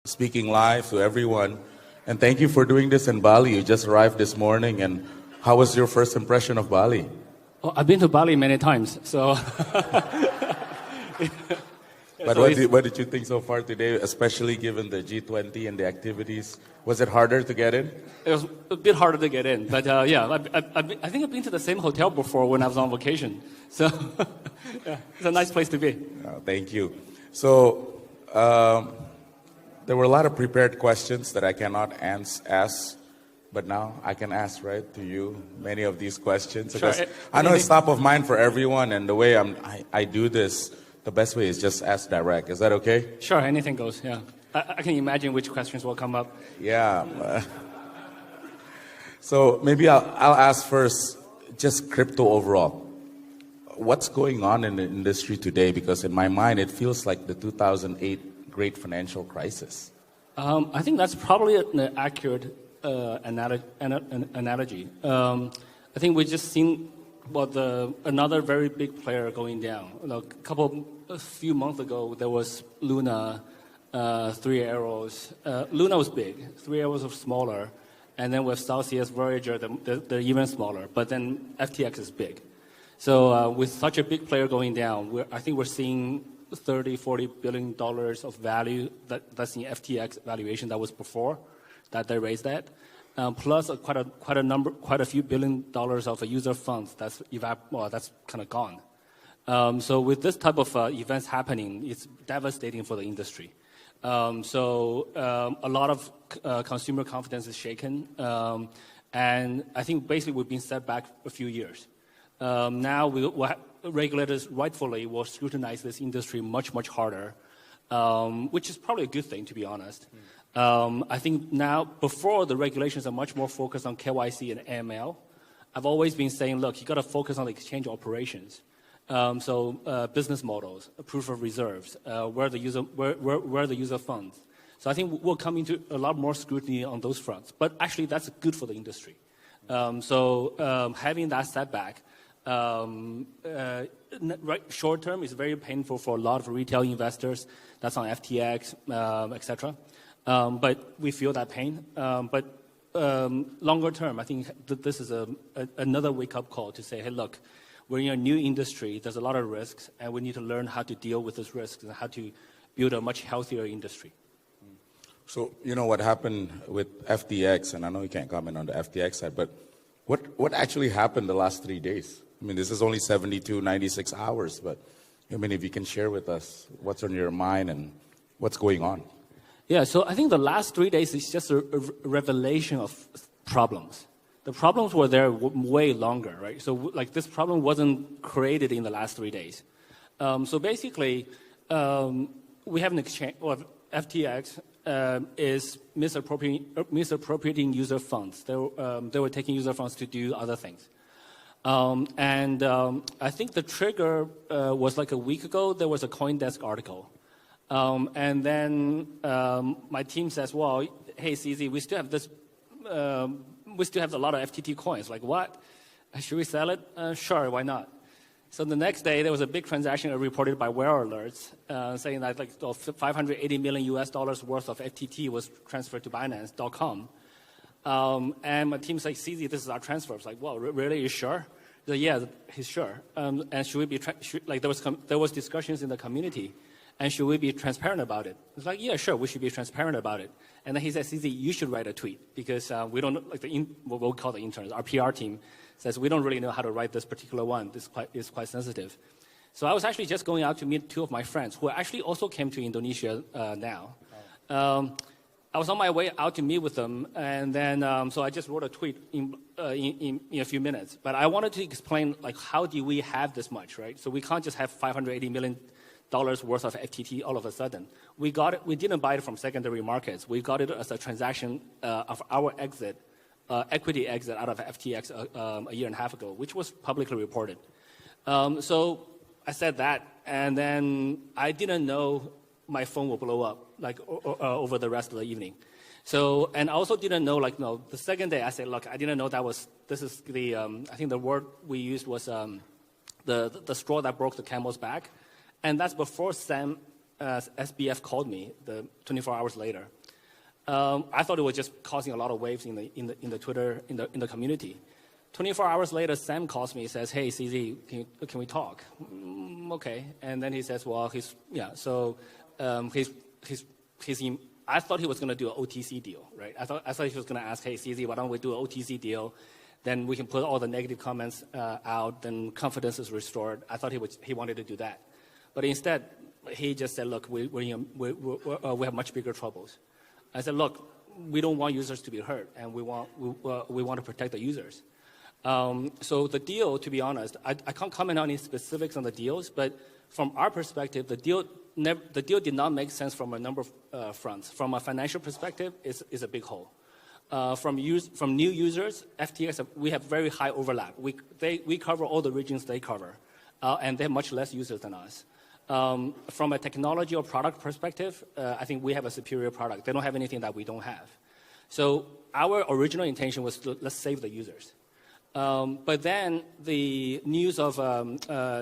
speaking live to everyone. And thank you for doing this in Bali. You just arrived this morning. And how was your first impression of Bali? Oh, I've been to Bali many times, so... But what did you think so far today, especially given the G20 and the activities? Was it harder to get in? It was a bit harder to get in, but yeah, I think I've been to the same hotel before when I was on vacation. So yeah, it's a nice place to be. Thank you. So there were a lot of prepared questions that I cannot ask, but now I can ask, right, to you many of these questions. Sure. I know it's top of mind for everyone, and the way I do this, the best way is just ask direct. Is that okay? Sure, anything goes, yeah. I can imagine which questions will come up. Yeah. So maybe I'll ask first, just crypto overall. What's going on in the industry today? Because in my mind, it feels like the 2008 great financial crisis. I think that's probably an accurate analogy. I think we've just seen another very big player going down. A few months ago, there was Luna, Three Arrows. Luna was big, Three Arrows was smaller, and then with Celsius, Voyager, they're even smaller. But then FTX is big. So with such a big player going down, I think we're seeing $30-40 billion of value. That's the FTX valuation that was before that they raised that. Plus quite a few $1 billion of user funds that's kind of gone. So with this type of events happening, it's devastating for the industry. So a lot of consumer confidence is shaken, and I think basically we've been set back a few years. Now regulators rightfully will scrutinize this industry much harder, which is probably a good thing, to be honest. I think now, before, the regulations are much more focused on KYC and AML. I've always been saying, look, you got to focus on the exchange operations. So business models, proof of reserves, where the user funds. So I think we'll come into a lot more scrutiny on those fronts. But actually, that's good for the industry. So having that setback, short term is very painful for a lot of retail investors. That's on FTX, etc. But we feel that pain. But longer term, I think this is another wake-up call to say, hey, look, we're in a new industry. There's a lot of risks, and we need to learn how to deal with those risks and how to build a much healthier industry. So you know what happened with FTX, and I know you can't comment on the FTX side, but what actually happened the last 3 days? I mean, this is only 72, 96 hours, but I mean, if you can share with us what's on your mind and what's going on. Yeah, so I think the last 3 days is just a revelation of problems. The problems were there way longer, right? So like this problem wasn't created in the last 3 days. So basically, we have an exchange, FTX is misappropriating user funds. They were taking user funds to do other things. And I think the trigger was like a week ago. There was a CoinDesk article. And then my team says, well, hey, CZ, we still have this, we still have a lot of FTT coins. Like, what? Should we sell it? Sure, why not? So the next day, there was a big transaction reported by Where Alerts saying that like $580 million worth of FTT was transferred to Binance.com. And my team's like, CZ, this is our transfer. It's like, well, really, you sure? Like, yeah, he's sure. And should we be, there was discussions in the community. And should we be transparent about it? It's like, yeah, sure, we should be transparent about it. And then he says, CZ, you should write a tweet because we don't, like what we'll call the interns, our PR team says we don't really know how to write this particular one. This is quite sensitive. So I was actually just going out to meet two of my friends who actually also came to Indonesia now. I was on my way out to meet with them, and then so I just wrote a tweet in a few minutes. But I wanted to explain, like, how do we have this much, right? So we can't just have $580 million worth of FTT all of a sudden. We got it. We didn't buy it from secondary markets. We got it as a transaction of our exit, equity exit out of FTX a year and a half ago, which was publicly reported. So I said that, and then I didn't know my phone will blow up like over the rest of the evening. So, and I also didn't know, like, no, the second day I said, look, I didn't know that was, this is the, I think the word we used was the straw that broke the camel's back. And that's before Sam, SBF called me 24 hours later. I thought it was just causing a lot of waves in the Twitter in the community. 24 hours later, Sam calls me and says, "Hey, CZ, can we talk?" Okay, and then he says, "Well, I thought he was going to do an OTC deal, right? I thought he was going to ask, "Hey, CZ, why don't we do an OTC deal? Then we can put all the negative comments out. Then confidence is restored." I thought he wanted to do that, but instead he just said, "Look, we have much bigger troubles." I said, "Look, we don't want users to be hurt, and we want to protect the users." So the deal, to be honest, I can't comment on any specifics on the deals, but from our perspective, the deal did not make sense from a number of fronts. From a financial perspective, it's a big hole. From new users, FTX, we have very high overlap. We cover all the regions they cover, and they have much less users than us. From a technology or product perspective, I think we have a superior product. They don't have anything that we don't have. So our original intention was let's save the users. But then the news of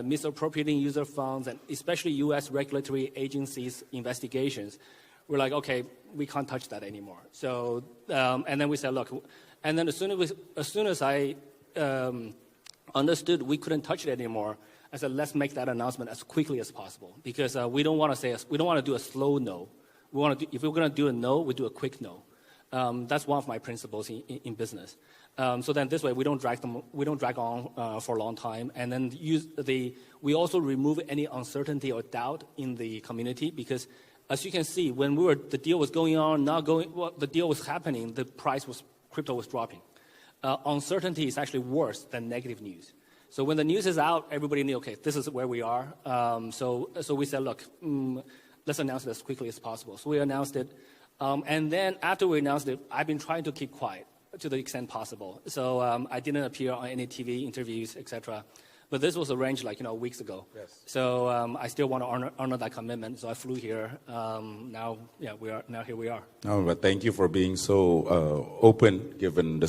misappropriating user funds and especially U.S. regulatory agencies' investigations, we're like, okay, we can't touch that anymore. So and then we said, look, and then as soon as I understood we couldn't touch it anymore, I said, let's make that announcement as quickly as possible because we don't want to do a slow no. If we're going to do a no, we do a quick no. That's one of my principles in business. So then this way we don't drag on for a long time, and then we also remove any uncertainty or doubt in the community because, as you can see, when the deal was going on, the deal was happening, the crypto was dropping. Uncertainty is actually worse than negative news. So when the news is out, everybody knew, okay, this is where we are. So we said, look, let's announce it as quickly as possible. So we announced it. And then after we announced it, I've been trying to keep quiet to the extent possible. So I didn't appear on any TV interviews, etc. But this was arranged weeks ago. Yes. So I still want to honor that commitment. So I flew here. Now here we are. No, but thank you for being so open, given the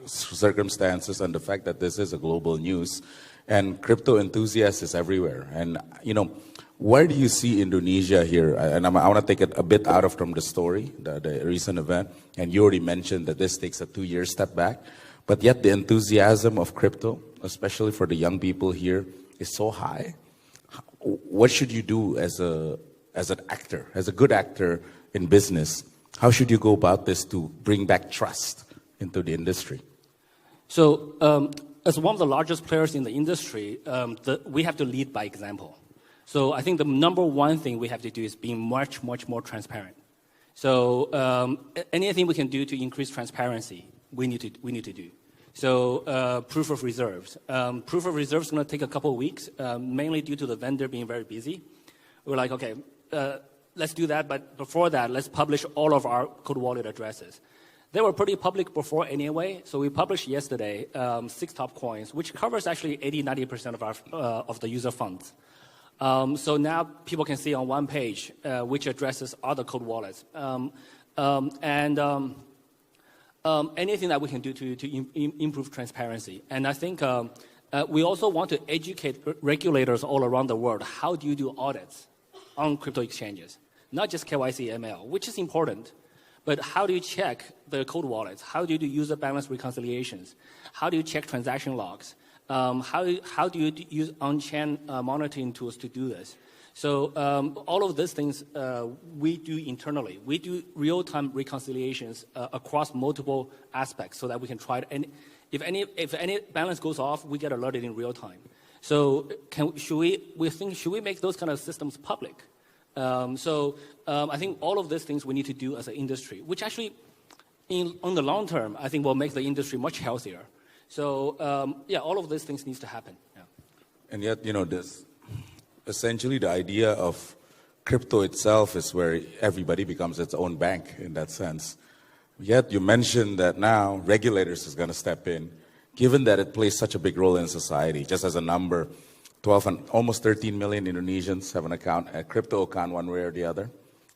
circumstances and the fact that this is a global news, and crypto enthusiasts is everywhere. And where do you see Indonesia here? And I want to take it a bit out of from the story, the recent event. And you already mentioned that this takes a 2-year step back. But yet the enthusiasm of crypto, especially for the young people here, is so high. What should you do as an actor, as a good actor in business? How should you go about this to bring back trust into the industry? So as one of the largest players in the industry, we have to lead by example. So I think the number one thing we have to do is being much, much more transparent. So anything we can do to increase transparency, we need to do. So proof of reserves. Proof of reserves is going to take a couple of weeks, mainly due to the vendor being very busy. We're like, okay, let's do that. But before that, let's publish all of our cold wallet addresses. They were pretty public before anyway. So we published yesterday 6 top coins, which covers actually 80-90% of the user funds. So now people can see on one page which addresses are the cold wallets. Anything that we can do to improve transparency. And I think we also want to educate regulators all around the world. How do you do audits on crypto exchanges? Not just KYC ML, which is important, but how do you check the cold wallets? How do you do user balance reconciliations? How do you check transaction logs? How do you use on-chain monitoring tools to do this? So all of these things we do internally. We do real-time reconciliations across multiple aspects so that we can try to, and if any balance goes off, we get alerted in real time. So should we make those kind of systems public? I think all of these things we need to do as an industry, which actually, on the long term, I think will make the industry much healthier. So all of these things needs to happen. Yeah. And yet, this essentially the idea of crypto itself is where everybody becomes its own bank in that sense. Yet you mentioned that now regulators is going to step in, given that it plays such a big role in society. Just as a number, 12 and almost 13 million Indonesians have a crypto account one way or the other,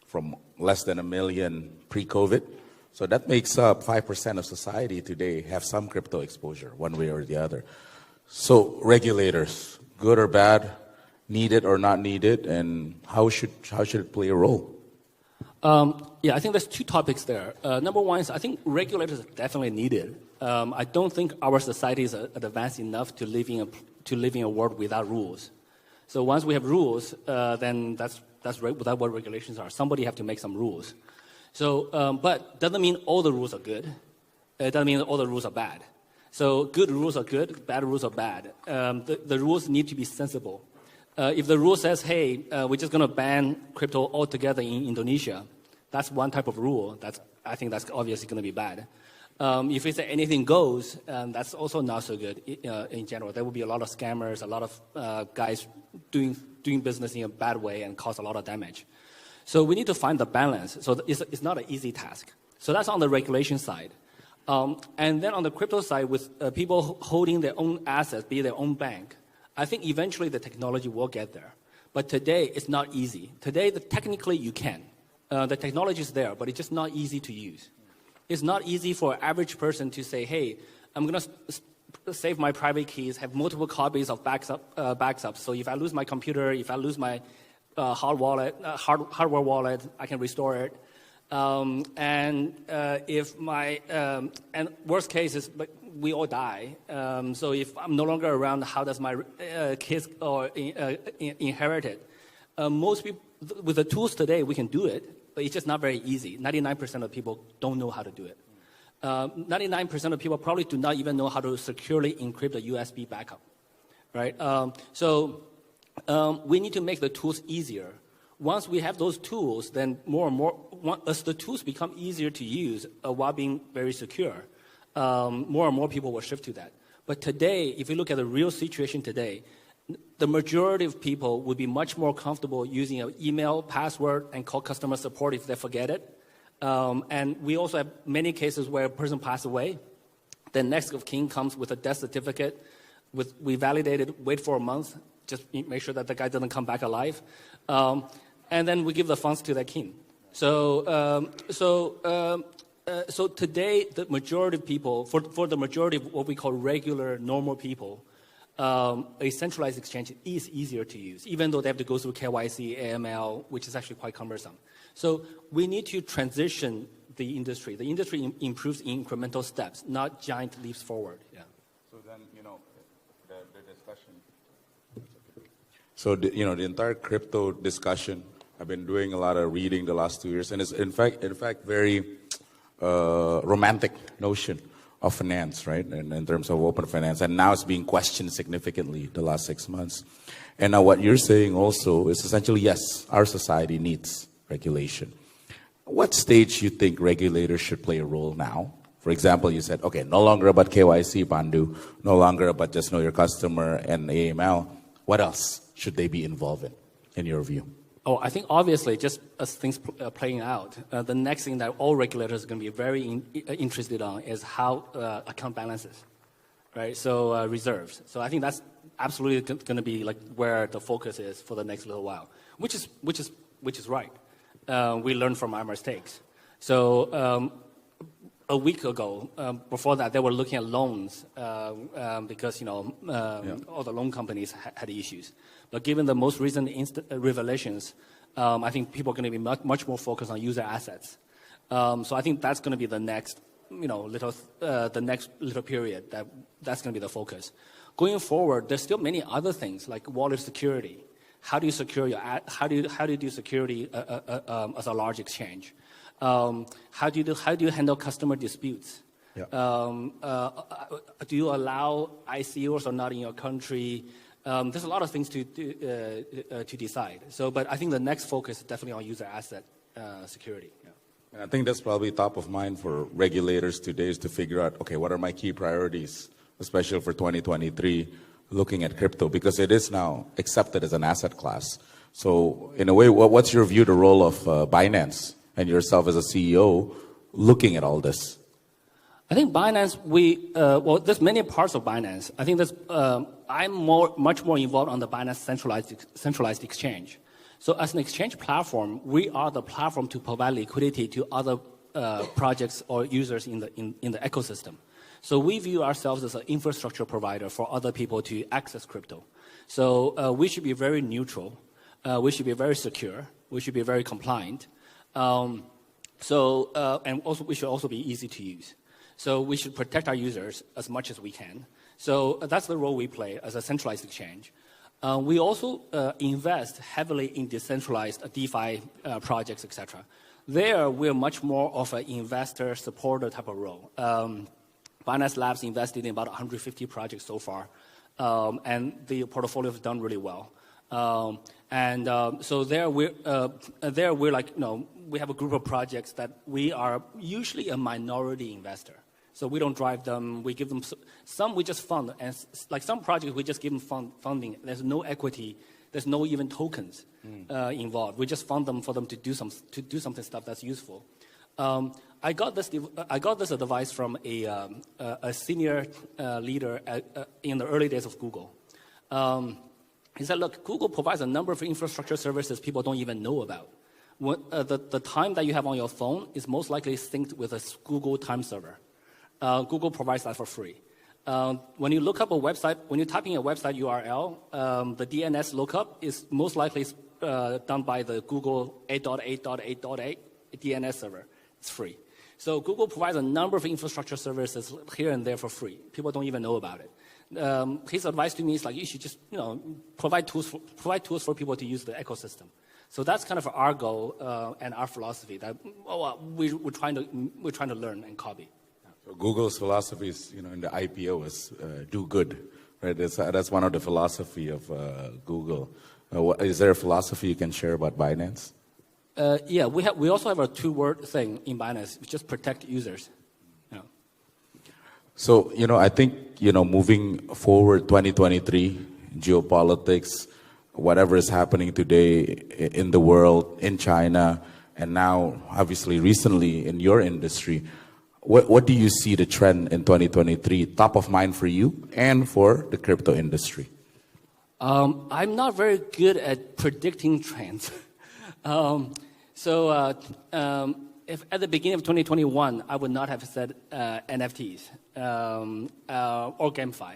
from less than 1 million pre-COVID. So that makes up 5% of society today have some crypto exposure one way or the other. So regulators, good or bad, needed or not needed, and how should it play a role? Yeah, I think there's two topics there. Number one is I think regulators are definitely needed. I don't think our society is advanced enough to live in a world without rules. So once we have rules, then that's what regulations are. Somebody have to make some rules. So, but doesn't mean all the rules are good. It doesn't mean all the rules are bad. So good rules are good, bad rules are bad. The rules need to be sensible. If the rule says, hey, we're just going to ban crypto altogether in Indonesia, that's one type of rule. I think that's obviously going to be bad. If it's anything goes, that's also not so good in general. There will be a lot of scammers, a lot of guys doing business in a bad way and cause a lot of damage. So we need to find the balance. So it's not an easy task. So that's on the regulation side. And then on the crypto side, with people holding their own assets, be their own bank, I think eventually the technology will get there. But today, it's not easy. Today, technically, you can. The technology is there, but it's just not easy to use. It's not easy for an average person to say, hey, I'm going to save my private keys, have multiple copies of backups. So if I lose my computer, if I lose my hardware wallet, I can restore it. And worst case is, but we all die. So if I'm no longer around, how does my kids inherit it? Most people, with the tools today, we can do it, but it's just not very easy. 99% of people don't know how to do it. 99% of people probably do not even know how to securely encrypt a USB backup, right? So we need to make the tools easier. Once we have those tools, then more and more, as the tools become easier to use while being very secure, more and more people will shift to that. But today, if you look at the real situation today, the majority of people would be much more comfortable using an email password and call customer support if they forget it. And we also have many cases where a person passed away. Then next of kin comes with a death certificate. We validate it, wait for a month, just make sure that the guy doesn't come back alive. And then we give the funds to their kin. So today, the majority of people, for the majority of what we call regular, normal people, a centralized exchange is easier to use, even though they have to go through KYC, AML, which is actually quite cumbersome. So we need to transition the industry. The industry improves in incremental steps, not giant leaps forward. Yeah. So then, the discussion. So, the entire crypto discussion, I've been doing a lot of reading the last 2 years, and it's in fact very romantic notion of finance, right? And in terms of open finance, and now it's being questioned significantly the last 6 months. And now what you're saying also is essentially, yes, our society needs regulation. What stage you think regulators should play a role now? For example, you said, okay, no longer about KYC, Pandu, no longer about just know your customer and AML. What else should they be involved in your view? Oh, I think obviously, just as things playing out, the next thing that all regulators are going to be very interested on is how account balances, right? So reserves. So I think that's absolutely going to be like where the focus is for the next little while, which is right. We learn from our mistakes. So a week ago, before that, they were looking at loans because all the loan companies had issues. But given the most recent revelations, I think people are going to be much more focused on user assets. So I think that's going to be the next, little period. That's going to be the focus. Going forward, there's still many other things like wallet security. How do you secure how do you do security as a large exchange? How do you handle customer disputes? Yeah. Do you allow ICOs or not in your country? There's a lot of things to decide. So, but I think the next focus is definitely on user asset security. Yeah. And I think that's probably top of mind for regulators today is to figure out, okay, what are my key priorities, especially for 2023, looking at crypto, because it is now accepted as an asset class. So in a way, what's your view, the role of Binance and yourself as a CEO looking at all this? I think Binance, there's many parts of Binance. I think I'm much more involved on the Binance centralized exchange. So as an exchange platform, we are the platform to provide liquidity to other projects or users in the ecosystem. So we view ourselves as an infrastructure provider for other people to access crypto. So we should be very neutral. We should be very secure. We should be very compliant. And also, we should also be easy to use. So we should protect our users as much as we can. So that's the role we play as a centralized exchange. We also invest heavily in decentralized DeFi projects, etc. There, we're much more of an investor supporter type of role. Binance Labs invested in about 150 projects so far, and the portfolio has done really well. So there we're like, we have a group of projects that we are usually a minority investor. So we don't drive them. We give them some. We just fund, and like some projects, we just give them funding. There's no equity. There's no even tokens involved. We just fund them for them to do something stuff that's useful. I got this advice from a senior leader in the early days of Google. He said, "Look, Google provides a number of infrastructure services people don't even know about. The time that you have on your phone is most likely synced with a Google time server. Google provides that for free. When you look up a website, when you type in a website URL, the DNS lookup is most likely done by the Google 8.8.8.8 DNS server. It's free. So Google provides a number of infrastructure services here and there for free. People don't even know about it. His advice to me is like, you should just provide tools for people to use the ecosystem. So that's kind of our goal and our philosophy that we're trying to learn and copy. So Google's philosophy is, in the IPO is do good, right? That's one of the philosophy of Google. Is there a philosophy you can share about Binance? Yeah, we also have a two-word thing in Binance, which is protect users. So, I think, moving forward 2023, geopolitics, whatever is happening today in the world, in China, and now, obviously, recently in your industry, what do you see the trend in 2023 top of mind for you and for the crypto industry? I'm not very good at predicting trends. If at the beginning of 2021, I would not have said NFTs or GameFi.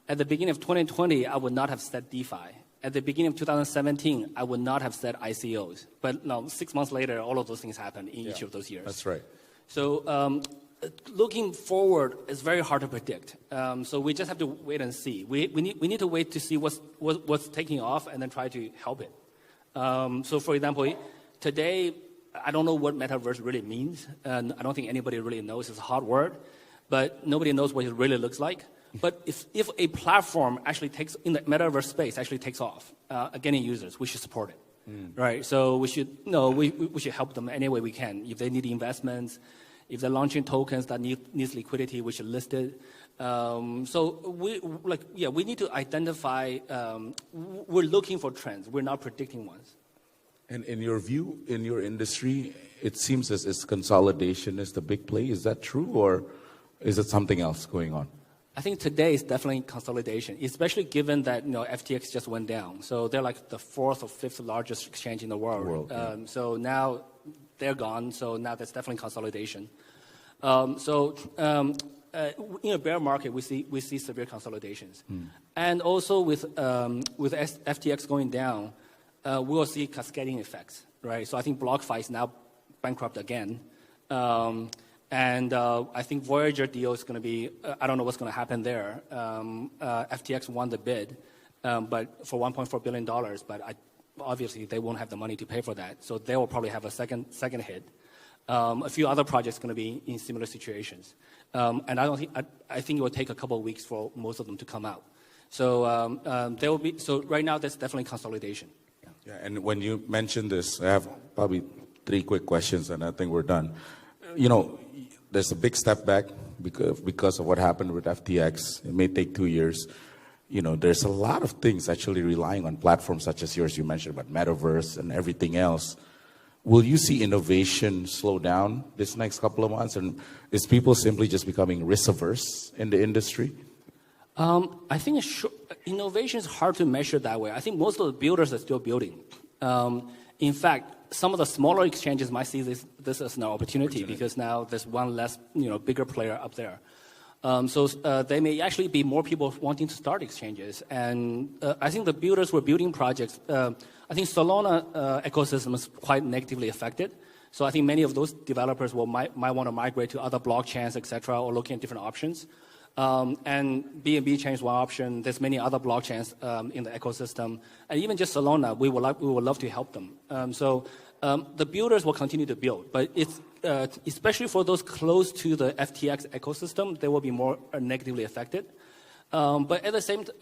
At the beginning of 2020, I would not have said DeFi. At the beginning of 2017, I would not have said ICOs. But 6 months later, all of those things happened in each of those years. That's right. So looking forward is very hard to predict. So we just have to wait and see. We need to wait to see what's taking off and then try to help it. So for example, today, I don't know what metaverse really means. And I don't think anybody really knows. It's a hard word, but nobody knows what it really looks like. But if a platform actually takes, in the metaverse space, actually takes off, getting users, we should support it. Right? So we should, we should help them any way we can. If they need investments, if they're launching tokens that needs liquidity, we should list it. So we need to identify, we're looking for trends. We're not predicting ones. And in your view, in your industry, it seems as consolidation is the big play. Is that true, or is it something else going on? I think today is definitely consolidation, especially given that FTX just went down. So they're like the 4th or 5th largest exchange in the world. So now they're gone. So now that's definitely consolidation. In a bear market, we see severe consolidations, and also with FTX going down, we will see cascading effects. Right. So I think BlockFi is now bankrupt again. And I think Voyager deal is going to be, I don't know what's going to happen there. FTX won the bid, but for $1.4 billion, but obviously they won't have the money to pay for that. So they will probably have a second hit. A few other projects going to be in similar situations. And I think it will take a couple of weeks for most of them to come out. So there will be, so right now there's definitely consolidation. Yeah, and when you mentioned this, I have probably 3 quick questions and I think we're done. There's a big step back because of what happened with FTX. It may take 2 years. There's a lot of things actually relying on platforms such as yours. You mentioned about metaverse and everything else. Will you see innovation slow down this next couple of months? And is people simply just becoming risk-averse in the industry? I think innovation is hard to measure that way. I think most of the builders are still building. In fact, some of the smaller exchanges might see this as an opportunity because now there's one less, bigger player up there. There may actually be more people wanting to start exchanges. And I think the builders who are building projects, I think Solana ecosystem is quite negatively affected. So I think many of those developers might want to migrate to other blockchains, et cetera, or looking at different options. And BNB chain is one option. There's many other blockchains in the ecosystem. And even just Solana, we would love to help them. The builders will continue to build, but it's especially for those close to the FTX ecosystem, they will be more negatively affected. But at the same time,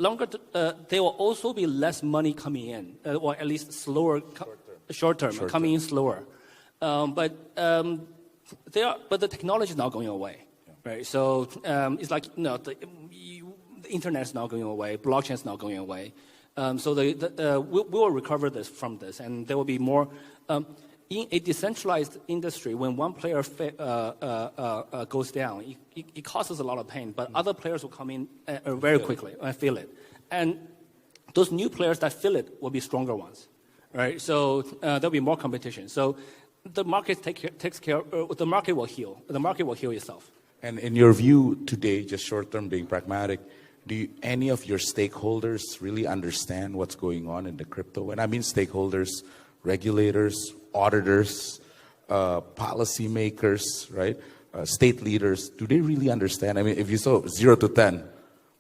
there will also be less money coming in, or at least slower, short-term, coming in slower. But the technology is not going away, right? So it's like the internet is not going away, blockchain is not going away. So we will recover from this, and there will be more. In a decentralized industry, when one player goes down, it causes a lot of pain, but other players will come in very quickly and feel it. And those new players that feel it will be stronger ones, right? So there'll be more competition. So the market takes care, the market will heal. The market will heal itself. And in your view today, just short-term, being pragmatic, do any of your stakeholders really understand what's going on in the crypto? And I mean stakeholders, regulators, auditors, policymakers, right? State leaders, do they really understand? I mean, if you saw 0 to 10,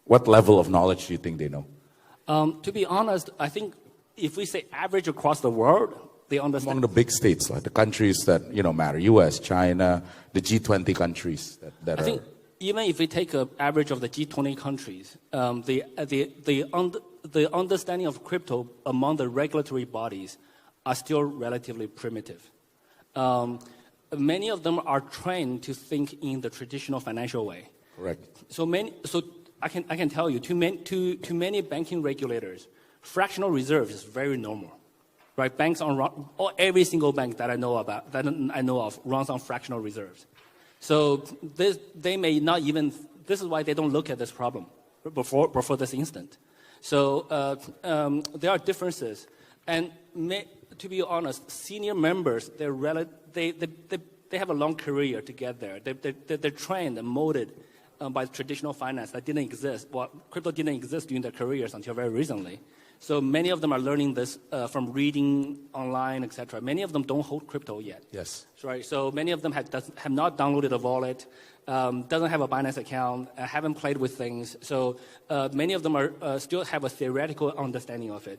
what level of knowledge do you think they know? To be honest, I think if we say average across the world, they understand. Among the big states, like the countries that matter, US, China, the G20 countries that I think even if we take an average of the G20 countries, the understanding of crypto among the regulatory bodies are still relatively primitive. Many of them are trained to think in the traditional financial way. Correct. So I can tell you, to many banking regulators, fractional reserve is very normal, right? Banks every single bank that I know of runs on fractional reserves. So they may not even. This is why they don't look at this problem before this instant. So there are differences, and to be honest, senior members they have a long career to get there. They're trained and molded by traditional finance that didn't exist. Well, crypto didn't exist during their careers until very recently. So many of them are learning this from reading online, etc. Many of them don't hold crypto yet. Yes. Right. So many of them have not downloaded a wallet, doesn't have a Binance account, haven't played with things. So many of them still have a theoretical understanding of it.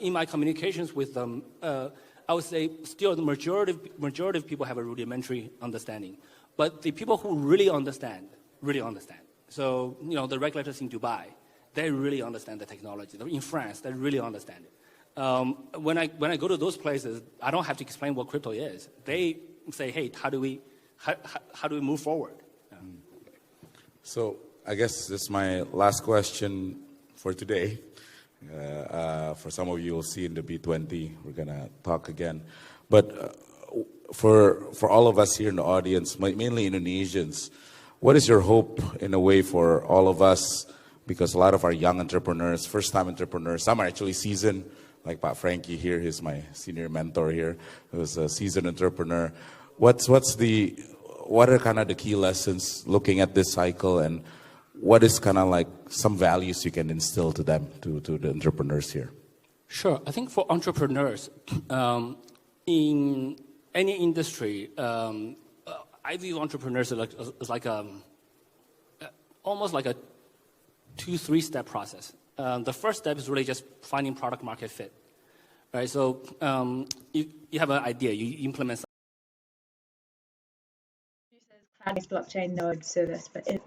In my communications with them, I would say still the majority of people have a rudimentary understanding. But the people who really understand. So, the regulators in Dubai, they really understand the technology. In France, they really understand it. When I go to those places, I don't have to explain what crypto is. They say, hey, how do we move forward? Yeah. So I guess this is my last question for today. For some of you, we'll see in the B20. We're going to talk again. But for all of us here in the audience, mainly Indonesians, what is your hope in a way for all of us? Because a lot of our young entrepreneurs, first-time entrepreneurs, some are actually seasoned, like Pak Frankie here, he's my senior mentor here, who's a seasoned entrepreneur. What are kind of the key lessons looking at this cycle, and what is kind of like some values you can instill to them, to the entrepreneurs here? Sure. I think for entrepreneurs, in any industry, I view entrepreneurs as like almost like a 2-3 step process. The first step is really just finding product market fit, right? So you have an idea, you implement something. Cloud-based blockchain node service, but it